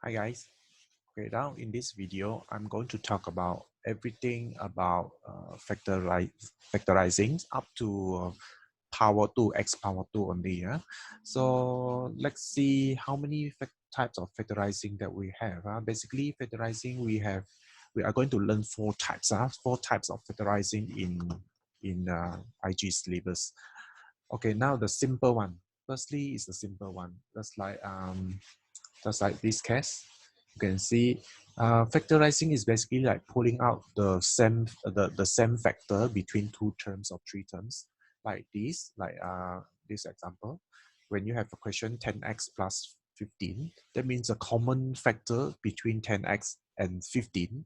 Hi guys. Okay, now in this video, I'm going to talk about everything about factorizing up to power 2, x power 2 only. Yeah? So let's see how many types of factorizing that we have. Basically, factorizing we are going to learn four types. Four types of factorizing in IG syllabus. Okay, now the simple one. Firstly, is the simple one. Just like this case, you can see factorizing is basically like pulling out the same factor between two terms or three terms, like this example. When you have a question 10x plus 15, that means a common factor between 10x and 15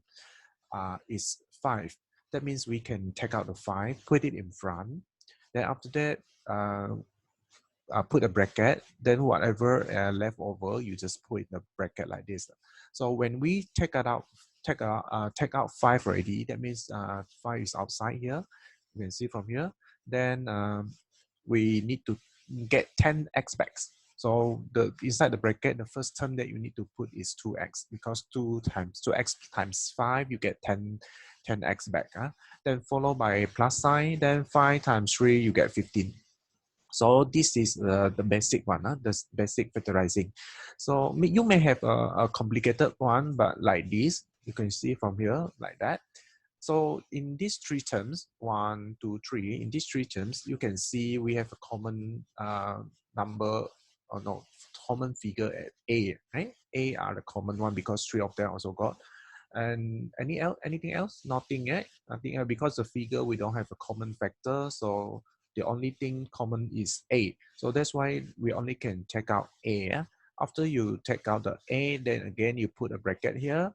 is 5. That means we can take out the 5, put it in front. Then after that, put a bracket, then whatever left over, you just put in the bracket like this. So when we take out 5 already, that means 5 is outside here. You can see from here. Then we need to get 10x back. So inside the bracket, the first term that you need to put is 2x, because 2x times 5, you get 10x back. Then followed by plus sign, then 5 times 3, you get 15. So this is the basic one, the basic factorizing. So you may have a complicated one, but like this, you can see from here like that. So in these three terms, 1, 2, 3, in these three terms, you can see we have a common number, or no, common figure at A, right? A are the common one because three of them also got. And anything else? Nothing yet. Nothing else, because the figure we don't have a common factor, so the only thing common is A. So that's why we only can take out A. After you take out the A, then again you put a bracket here.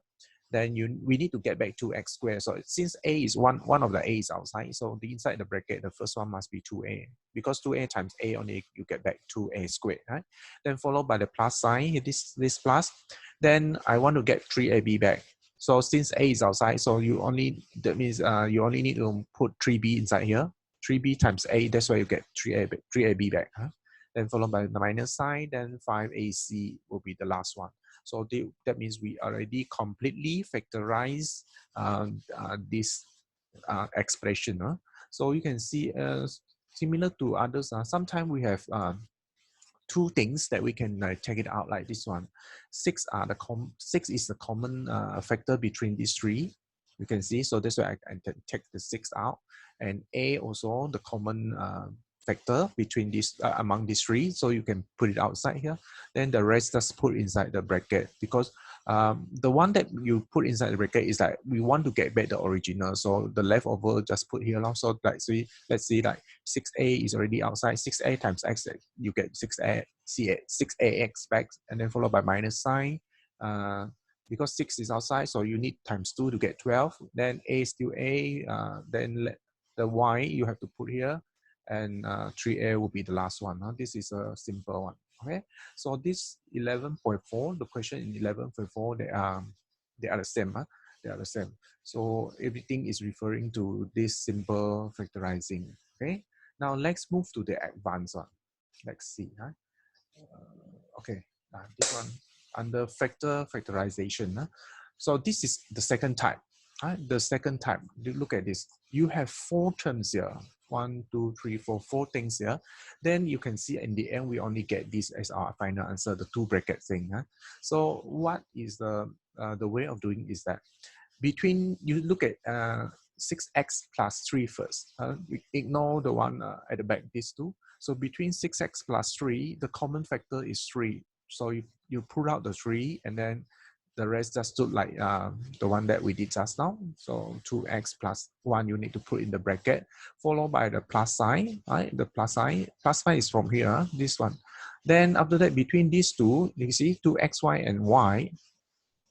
Then we need to get back to x squared. So since A is one of the A is outside, so the inside the bracket, the first one must be 2A, because 2A times A only you get back 2A squared, right? Then followed by the plus sign, this plus. Then I want to get 3AB back. So since A is outside, so that means you only need to put 3B inside here. 3B times A, that's why you get 3AB back. Then followed by the minus sign, then 5AC will be the last one. So that means we already completely factorize this expression. So you can see similar to others, sometimes we have two things that we can check it out, like this one. 6 is the common factor between these three. You can see, so that's why I can take the 6 out, and A also the common factor between among these three, so you can put it outside here. Then the rest just put inside the bracket, because the one that you put inside the bracket is like we want to get back the original, so the leftover just put here. So like, so let's see, like 6A is already outside. 6A times x, you get 6AX back, and then followed by minus sign. Because 6 is outside, so you need times 2 to get 12. Then A is still A. Then the Y you have to put here, and 3A will be the last one. This is a simple one. Okay, so this 11.4, the question in 11.4, they are the same. They are the same. So everything is referring to this simple factorizing. Okay, now let's move to the advanced one. Let's see. Okay, this one under factorization. So this is the second type. The second type, look at this. You have 4 terms here. 1, 2, 3, 4, 4 things here. Then you can see in the end, we only get this as our final answer, the 2 bracket thing. So what is the way of doing is that you look at 6x plus 3 first. We ignore the one at the back, these two. So between 6x plus 3, the common factor is 3. So you pull out the 3, and then the rest just look like the one that we did just now. So 2x plus 1, you need to put in the bracket, followed by the plus sign, right? The plus sign is from here, this one. Then after that, between these two, you see 2xy and y,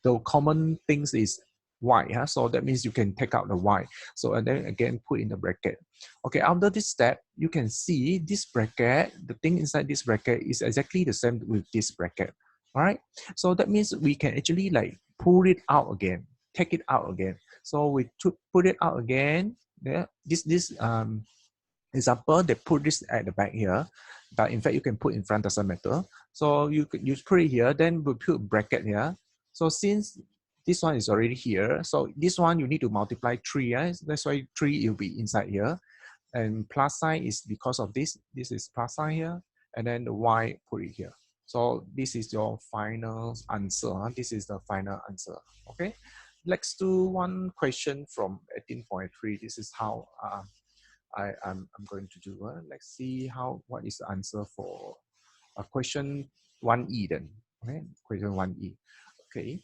the common things is y. So that means you can take out the y. So, and then again, put in the bracket. Okay, after this step, you can see this bracket, the thing inside this bracket is exactly the same with this bracket. All right, so that means we can actually like pull it out again, take it out again. So we put it out again. Yeah, this example, they put this at the back here, but in fact you can put in front, doesn't matter. So you put it here, then we put bracket here. So since this one is already here, so this one you need to multiply 3. That's why 3 will be inside here. And plus sign is because of this. This is plus sign here. And then the y, put it here. So this is your final answer. This is the final answer. Okay. Let's do one question from 18.3. This is how I'm going to do. Let's see what is the answer for question 1E then. Okay. Question 1E. Okay.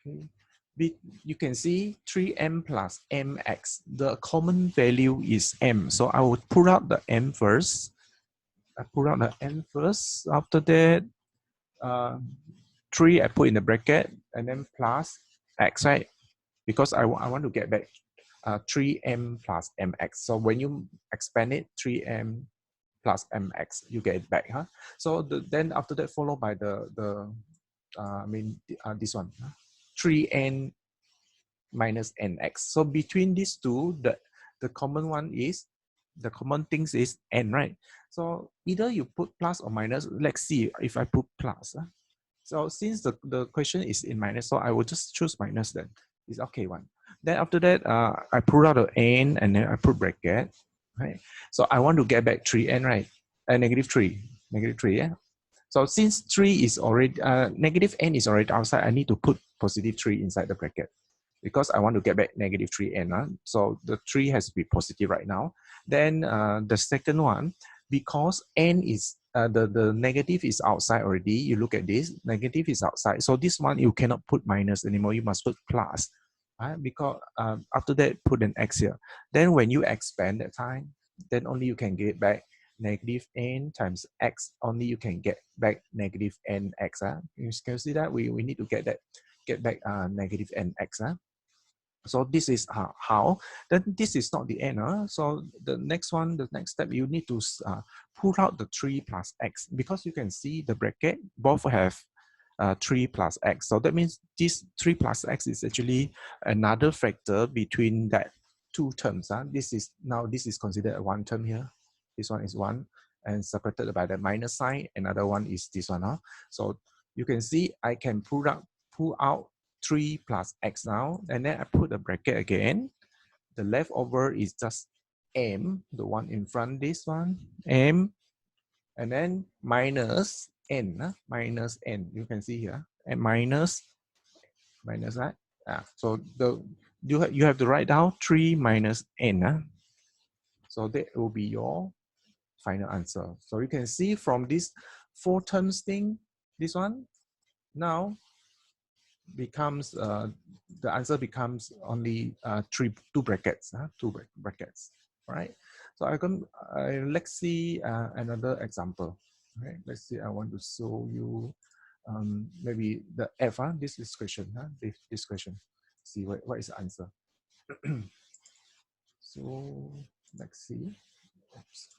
Okay. You can see 3m plus mx. The common value is m. So I will pull out the m first. I pull out the m first. After that, 3 I put in the bracket and then plus x, right? Because I want to get back 3m plus mx. So when you expand it, 3m plus mx, you get it back. So then after that, followed by this one, 3n minus nx. So between these two, the common one is, the common things is n, right? So either you put plus or minus. Let's see if I put plus. So since the question is in minus, so I will just choose minus then. It's okay one. Then after that, I pull out the n and then I put bracket, right? So I want to get back 3n, right? Negative 3, yeah? So since 3 is already, negative n is already outside, I need to put positive 3 inside the bracket because I want to get back negative 3n. So the 3 has to be positive right now. Then the second one, because n is, the negative is outside already, you look at this, negative is outside. So this one, you cannot put minus anymore, you must put plus. Because after that, put an x here. Then when you expand that time, then only you can get back negative n times x, only you can get back negative nx. You can see that we need to get back negative nx. So this is how. Then this is not the end. So the next one, the next step, you need to pull out the 3 plus x, because you can see the bracket both have 3 plus x. So that means this 3 plus x is actually another factor between that two terms. This is considered a one term here. This one is 1 and separated by the minus sign. Another one is this one. So you can see I can pull out 3 plus x now, and then I put a bracket again. The leftover is just m, the one in front, this one, m, and then minus n, minus n. You can see here, and minus that. So you have to write down 3 minus n. So that will be your final answer. So you can see from this 4 terms thing, this one, now becomes the answer becomes only 2 brackets, 2 brackets, right? So let's see another example. Right? Let's see. I want to show you maybe the F. This question. This question. See what is the answer. So let's see. Oops.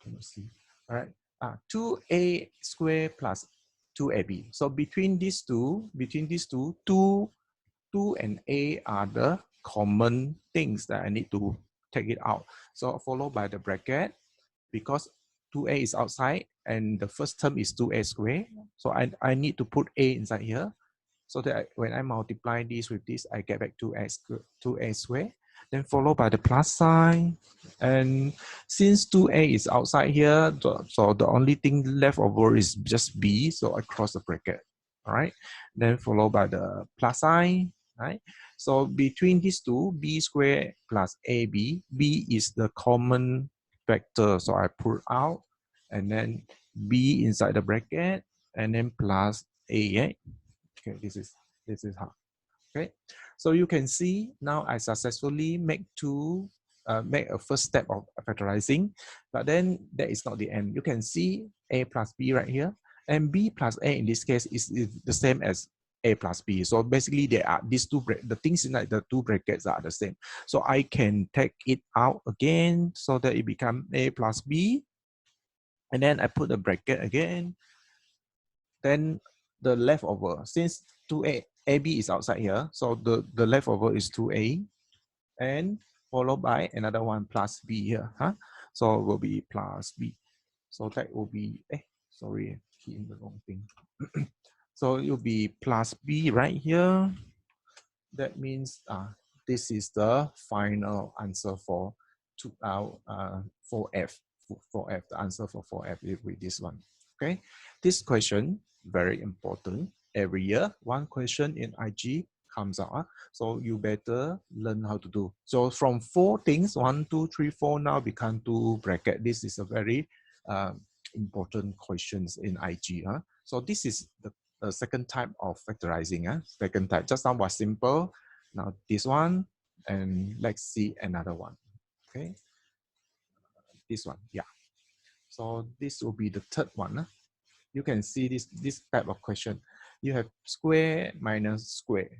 Cannot see. All right. 2a squared plus 2ab. So between these two, 2 and a are the common things that I need to take it out. So followed by the bracket, because 2a is outside and the first term is 2a squared. So I need to put a inside here, so that when I multiply this with this, I get back 2a squared. Then followed by the plus sign. And since 2a is outside here, so the only thing left over is just b, so I cross the bracket. All right. Then followed by the plus sign. Right. So between these two, b squared plus ab, b is the common factor. So I pull out and then b inside the bracket and then plus a. Right? Okay, this is how. Okay, so you can see now I successfully make a first step of factorizing, but then that is not the end. You can see a plus b right here, and b plus a in this case is the same as a plus b. So basically, there are these the things in like the 2 brackets are the same. So I can take it out again so that it becomes a plus b, and then I put the bracket again. Then the leftover, since 2a, AB is outside here, so the leftover is 2a, and followed by another one plus b here. So it will be plus b. So that will be, sorry, key in the wrong thing. So it will be plus B right here. That means this is the final answer for 4F. For F, the answer for 4F is with this one. Okay, this question very important. Every year, one question in IG comes out. So you better learn how to do. So from 4 things, 1, 2, 3, 4, now become 2 bracket. This is a very important questions in IG. So this is the second type of factorizing. Second type, just now was simple. Now this one, and let's see another one. Okay, this one, yeah. So this will be the third one. You can see this type of question. You have square minus square.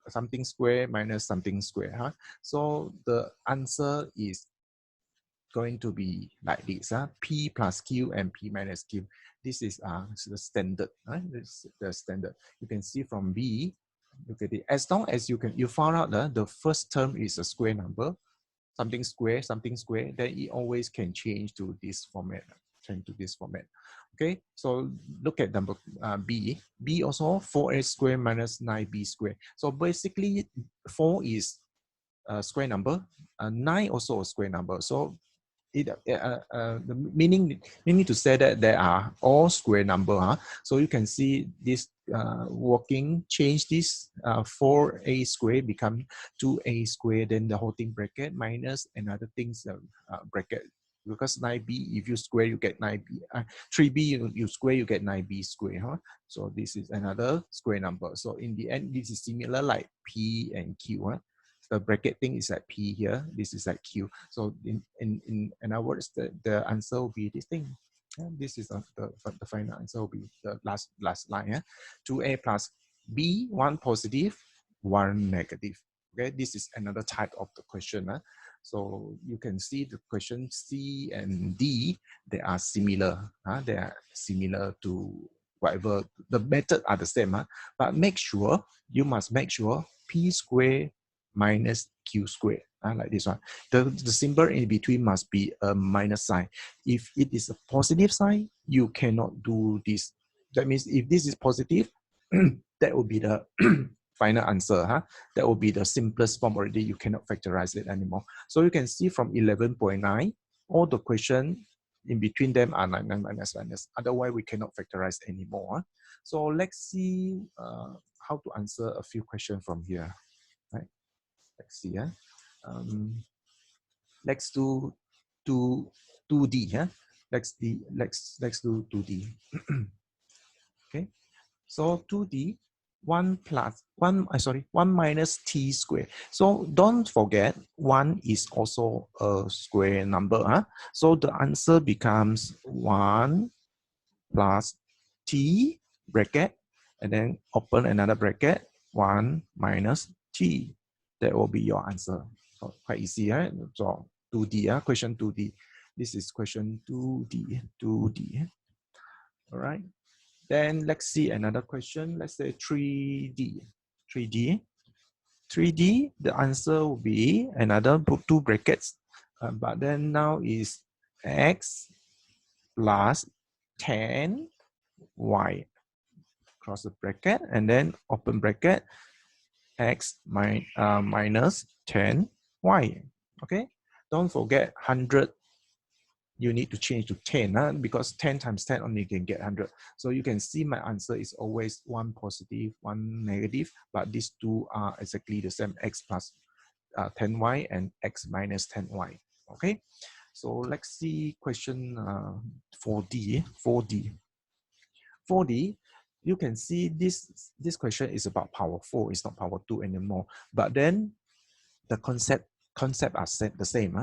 Something square minus something square. So the answer is going to be like this. P plus Q and P minus Q. This is the standard. This is the standard. You can see from B. Look at it. As long as you found out the first term is a square number, something square, then it always can change to this format. Okay, so look at number B. B also 4A square minus 9B square. So basically 4 is a square number, 9 also a square number. So the meaning to say that they are all square number. So you can see this working, change this 4A square become 2A square, then the whole thing bracket minus another thing's bracket. Because 9B, if you square, you get 9B. 3B, you square, you get 9B square. So this is another square number. So in the end, this is similar like P and Q. The bracket thing is like P here. This is like Q. So in other words, the answer will be this thing. This is the final answer will be the last line. 2A plus B, 1 positive, 1 negative. Okay, this is another type of the question. So you can see the question C and D, they are similar. They are similar to whatever. The method are the same. But you must make sure P square minus Q square, like this one. The symbol in between must be a minus sign. If it is a positive sign, you cannot do this. That means if this is positive, that will be the final answer. That will be the simplest form already. You cannot factorize it anymore. So you can see from 11.9, all the question in between them are minus. Otherwise, we cannot factorize anymore. So let's see how to answer a few questions from here. Right? Let's see. Let's do 2D. Let's do 2D. Okay. So 2D, 1 minus t square. So don't forget, 1 is also a square number. So the answer becomes 1 plus t bracket, and then open another bracket, 1 minus t. That will be your answer. So quite easy, right? So 2D, question 2D. This is question 2D. All right. Then let's see another question. Let's say 3D. 3D, the answer will be another 2 brackets. But then now is x plus 10y. Cross the bracket and then open bracket, x minus 10y. Okay, don't forget 100. You need to change to 10 because 10 times 10 only can get 100. So you can see my answer is always 1 positive, 1 negative, but these two are exactly the same, x plus 10y and x minus 10y. Okay, so let's see question 4D. 4D, you can see this question is about power 4. It's not power 2 anymore. But then the concept are set the same.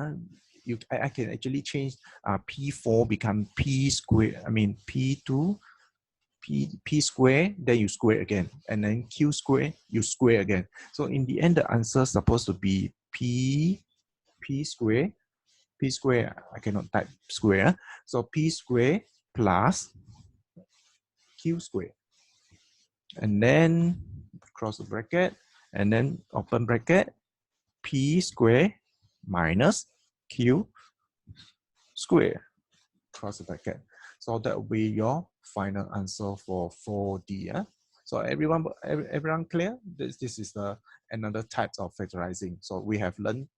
I can actually change P4 become P square. I mean P2, P square, then you square again. And then Q square, you square again. So in the end, the answer is supposed to be P square. P square, I cannot type square. So P square plus Q square. And then cross the bracket and then open bracket, P square minus Q square, cross the bracket. So that will be your final answer for 4D. So everyone clear? This is the another type of factorizing. So we have learned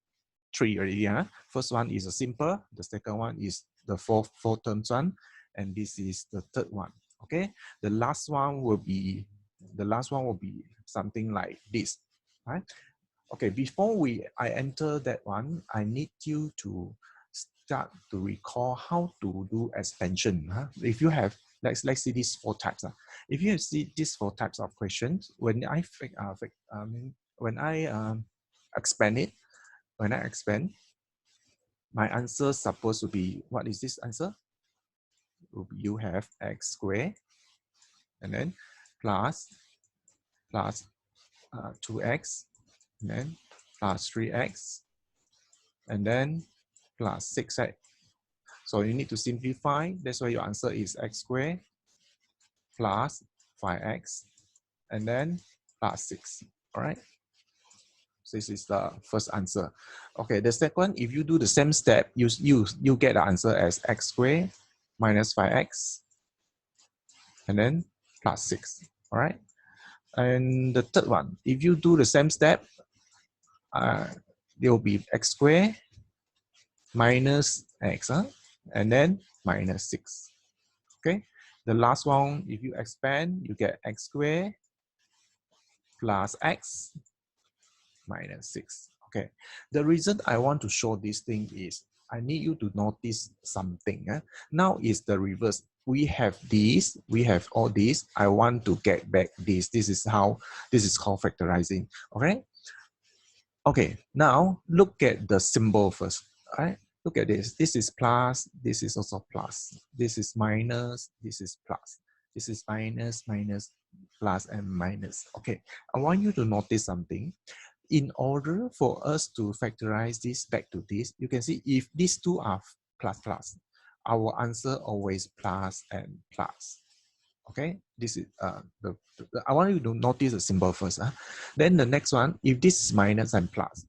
3 already. First one is a simple. The second one is the four terms one, and this is the third one. Okay. The last one will be something like this, right? Okay. Before I enter that one, I need you to start to recall how to do expansion. If you have, let's see these 4 types. If you see these 4 types of questions, when I expand it, when I expand, my answer is supposed to be, what is this answer? You have x squared and then plus 2x and then plus 3x and then plus 6x. So you need to simplify. That's why your answer is x squared plus 5x and then plus 6. All right. So this is the first answer. Okay, the second, if you do the same step, you get the answer as x squared minus 5x and then plus 6. All right. And the third one, if you do the same step, there will be x squared minus x, and then minus 6. Okay. The last one, if you expand, you get x squared plus x minus 6. Okay. The reason I want to show this thing is I need you to notice something. Now is the reverse. We have this, we have all this. I want to get back this. This is called factorizing. Okay. Okay. Now look at the symbol first. All right. Look at this. This is plus. This is also plus. This is minus. This is plus. This is minus, minus, plus, and minus. Okay. I want you to notice something. In order for us to factorize this back to this, you can see if these two are plus plus, our answer always plus and plus. Okay, this is I want you to notice the symbol first. Then the next one, if this is minus and plus,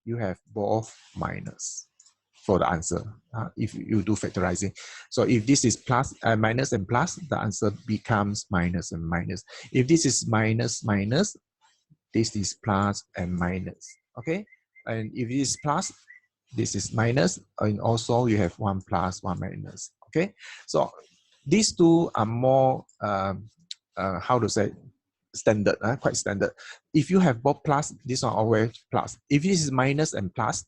you have both minus for the answer. If you do factorizing, so if this is plus minus and plus, the answer becomes minus and minus. If this is minus minus, this is plus and minus. Okay, and if it is plus, this is minus, and also you have 1 plus 1 minus. Okay, so these two are more how to say, standard, quite standard. If you have both plus, this one always plus. If this is minus and plus,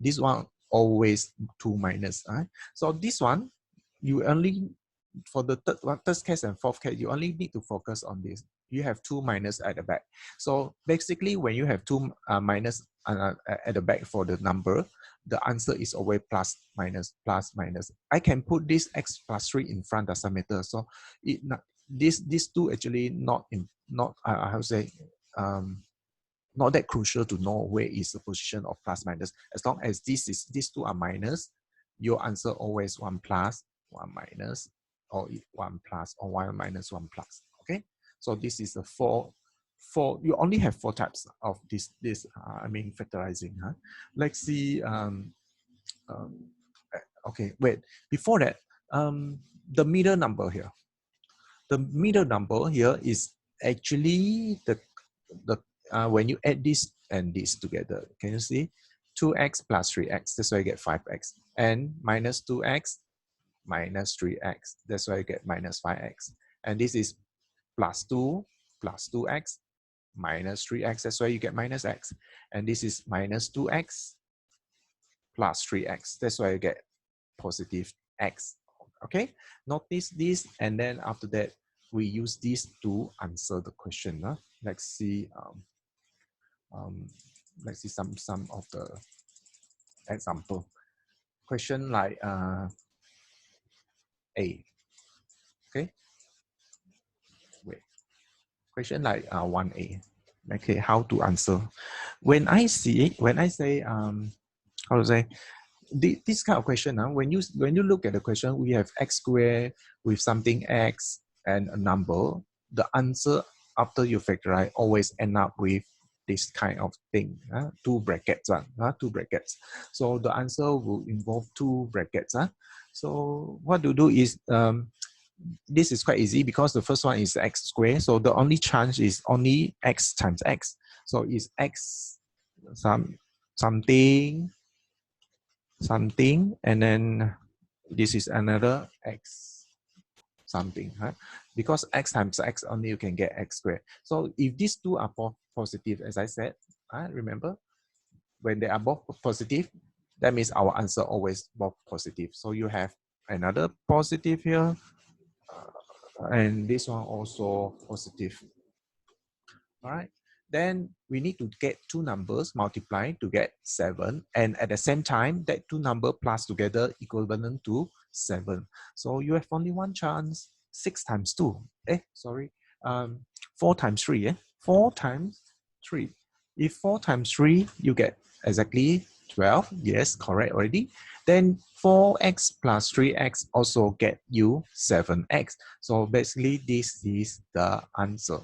this one always 2 minus. So this one, you only, for the third case and fourth case, you only need to focus on this. You have 2 minus at the back. So basically, when you have 2 minus at the back for the number, the answer is always plus, minus, plus, minus. I can put this x plus 3 in front, doesn't matter. So these two actually not how to say, not that crucial to know where is the position of plus minus. As long as these two are minus, your answer always 1 plus, 1 minus, or 1 plus, or 1 minus, 1 plus. Okay, so this is the four. You only have 4 types of this factorizing. Let's see. Okay, wait. Before that, the middle number here. The middle number here is actually the when you add this and this together. Can you see? 2x plus 3x, that's why you get 5x. And minus 2x minus 3x, that's why you get minus 5x. And this is plus 2 plus 2x minus 3x, that's why you get minus x. And this is minus 2x plus 3x, that's why you get positive x. Okay, notice this, and then after that, we use this to answer the question. Let's see. Let's see some of the example. Question like A. Okay. Wait. Question like 1A. Okay, how to answer? When I say how to say, this kind of question, when you look at the question, we have x squared with something x and a number. The answer after you factorize always end up with this kind of thing, 2 brackets, 2 brackets. So the answer will involve 2 brackets. So what to do is, this is quite easy because the first one is x squared. So the only chance is only x times x. So it's x something, and then this is another x something, huh? Because x times x only you can get x squared. So if these two are positive, as I said, remember, when they are both positive, that means our answer always both positive. So you have another positive here, and this one also positive. All right. Then we need to get two numbers multiplied to get 7. And at the same time, that two numbers plus together equivalent to 7. So you have only one chance. 6 times 2. Sorry. 4 times 3. 4 times 3. If 4 times 3, you get exactly 12. Yes, correct already. Then 4x plus 3x also get you 7x. So basically, this is the answer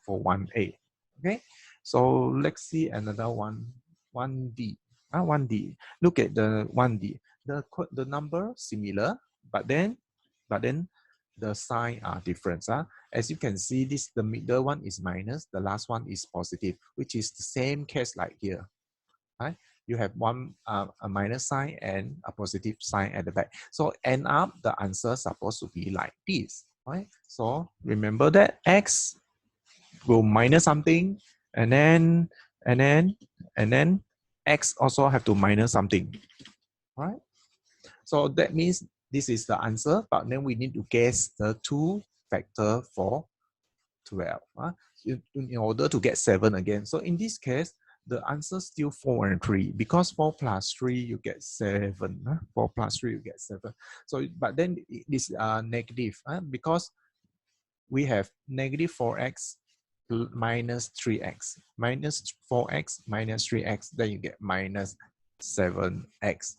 for 1A. Okay, so let's see another one, 1D. 1D. Look at the 1D. The number similar, but then the sign are different. As you can see, the middle one is minus, the last one is positive, which is the same case like here. Right? You have one a minus sign and a positive sign at the back. So end up the answer supposed to be like this. Right? So remember that x will minus something, and then x also have to minus something. Right? So that means this is the answer, but then we need to guess the two factor for 12 in order to get 7 again. So in this case, the answer is still 4 and 3, because 4 plus 3 you get 7. 4 plus 3 you get 7. So but then it is negative because we have negative 4x minus 3x, minus 4x minus 3x, then you get minus 7x.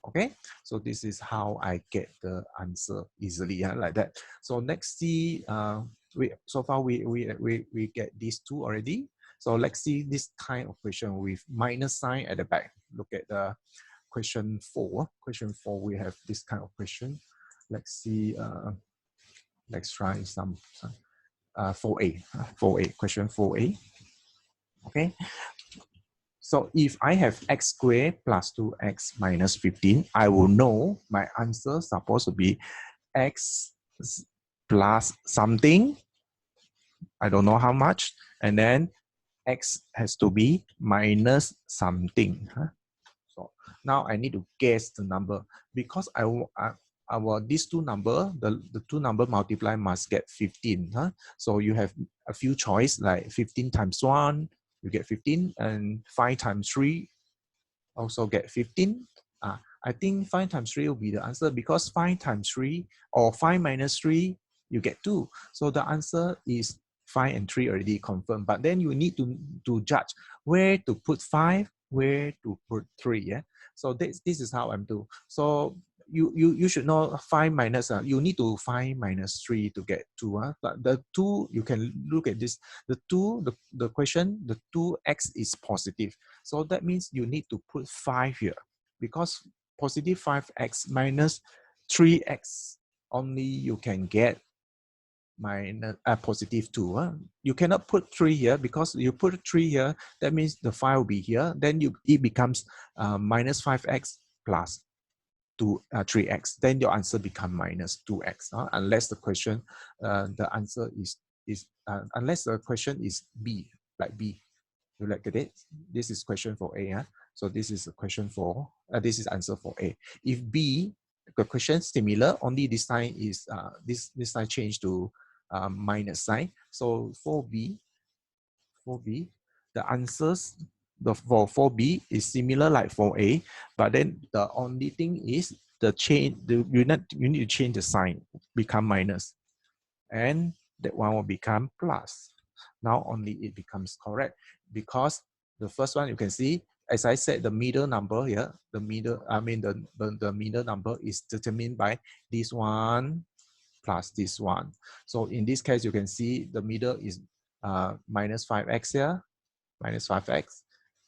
Okay, so this is how I get the answer easily, like that. So next see, so far we get these two already. So let's see this kind of question with minus sign at the back. Look at the question 4. Question 4, we have this kind of question. Let's see, let's try some 4A, 4A, question 4A. Okay, so if I have x squared plus 2x minus 15, I will know my answer is supposed to be x plus something. I don't know how much. And then x has to be minus something. So now I need to guess the number, because these two number, the two number multiply must get 15. So you have a few choice like 15 times 1, you get 15, and 5 times 3 also get 15. I think 5 times 3 will be the answer, because 5 times 3 or 5 minus 3, you get 2. So the answer is 5 and 3 already confirmed. But then you need to judge where to put 5, where to put 3. Yeah. So this is how I'm doing. So you should know 5 minus, you need to 5 minus 3 to get 2. But the 2, you can look at this. The 2, the question, the 2x is positive. So that means you need to put 5 here, because positive 5x minus 3x, only you can get minus positive 2. You cannot put 3 here, because you put 3 here, that means the 5 will be here. Then it becomes minus 5x plus 3x. Then your answer become minus 2x. Unless the question, the answer is unless the question is B, like B. You look at it. This is question for A. So this is a question for, this is answer for A. If B, the question similar, only this sign is, this sign changed to minus sign. So for B, the answers for 4B is similar like 4A, but then the only thing is the change, you need to change the sign, become minus, and that one will become plus. Now only it becomes correct, because the first one you can see, as I said, the middle number here, the middle number is determined by this one plus this one. So in this case, you can see the middle is minus 5x here, minus 5x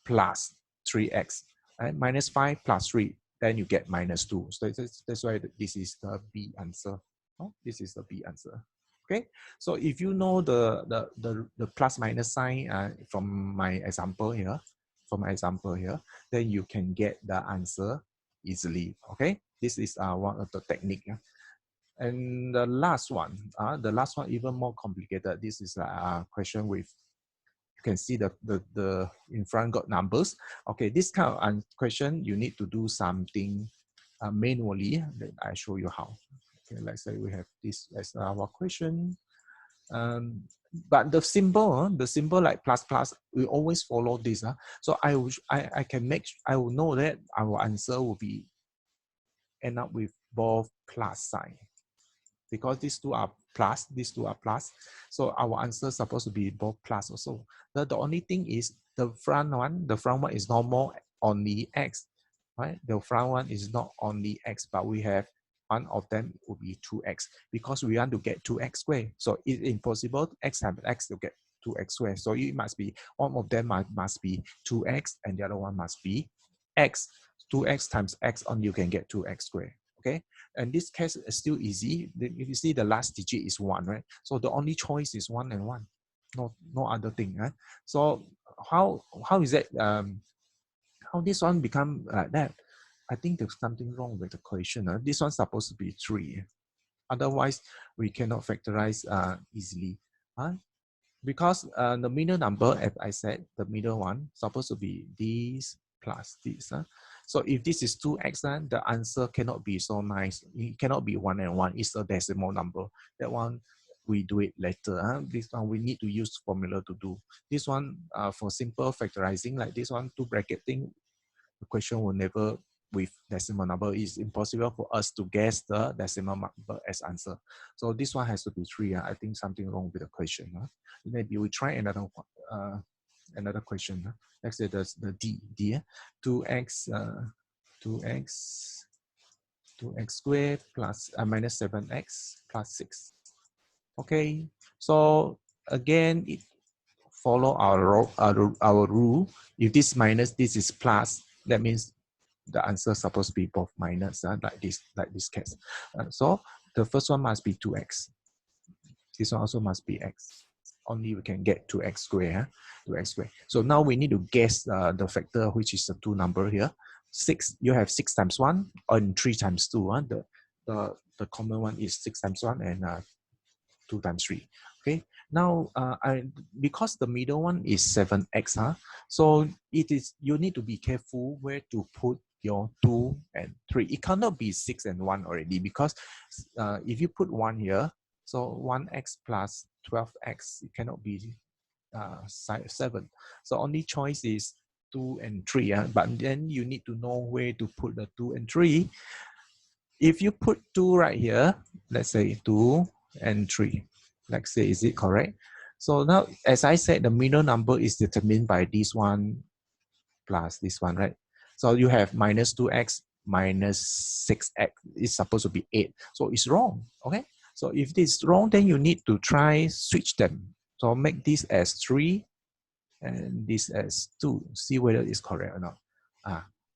plus 3x, right? Minus 5 plus 3, then you get -2. So that's why this is the B answer. Oh, this is the B answer. Okay, so if you know the plus minus sign from my example here, then you can get the answer easily. Okay, this is one of the technique. Yeah? And the last one even more complicated. This is a question with, you can see the in front got numbers. Okay, this kind of question you need to do something manually. I show you how. Okay, let's say we have this as our question. But the symbol like plus plus, we always follow this. So I will know that our answer will be end up with both plus sign, because these two are plus, so our answer is supposed to be both plus also. The only thing is the front one is normal only x, right? The front one is not only x, but we have one of them will be 2x, because we want to get 2x squared. So it's impossible x times x to get 2x squared. So it must be, one of them must be 2x and the other one must be x. 2x times x only you can get 2x squared. Okay, and this case is still easy. If you see the last digit is 1, right? So the only choice is 1 and 1, no other thing. Right? So how is that? How this one become like that? I think there's something wrong with the equation. This one's supposed to be 3. Otherwise, we cannot factorize easily. Because the middle number, as I said, the middle one supposed to be this plus this. So if this is 2x, then the answer cannot be so nice. It cannot be 1 and 1. It's a decimal number. That one, we do it later. This one, we need to use formula to do. This one, for simple factorizing, like this one, 2 bracket thing, the question will never with decimal number. It's impossible for us to guess the decimal number as answer. So this one has to be 3. I think something wrong with the question. Maybe we try another question. Let's say the D. 2x 2x squared plus minus 7x plus 6. Okay, so again, it follow our rule. If this minus, this is plus, that means the answer is supposed to be both minus, like this case. So the first one must be 2x. This one also must be x. Only we can get 2x squared. 2x squared. So now we need to guess the factor, which is the 2 number here. 6. You have 6 times 1 and 3 times 2. The common one is 6 times 1 and 2 times 3. Okay. Now, because the middle one is 7x, so you need to be careful where to put your 2 and 3. It cannot be 6 and 1 already, because if you put 1 here, so 1x plus 12x, it cannot be 7. So only choice is 2 and 3. But then you need to know where to put the 2 and 3. If you put 2 right here, let's say 2 and 3. Let's say, is it correct? So now, as I said, the middle number is determined by this one plus this one, right? So you have minus 2x minus 6x. It's supposed to be 8. So it's wrong, okay? So if this is wrong, then you need to try switch them. So make this as 3 and this as 2. See whether it's correct or not.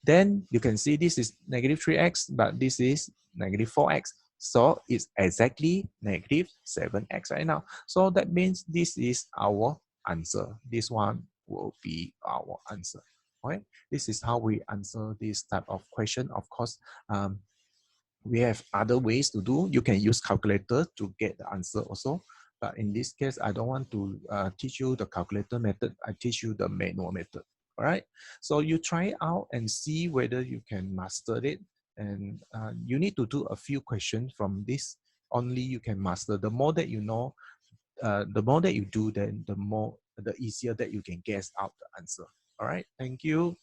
Then you can see this is negative 3x, but this is negative 4x. So it's exactly negative 7x right now. So that means this is our answer. This one will be our answer. Right? This is how we answer this type of question. Of course, we have other ways to do. You can use calculator to get the answer also. But in this case, I don't want to teach you the calculator method. I teach you the manual method. All right. So you try it out and see whether you can master it. And you need to do a few questions from this. Only you can master. The more that you know, the more that you do, then the easier that you can guess out the answer. All right. Thank you.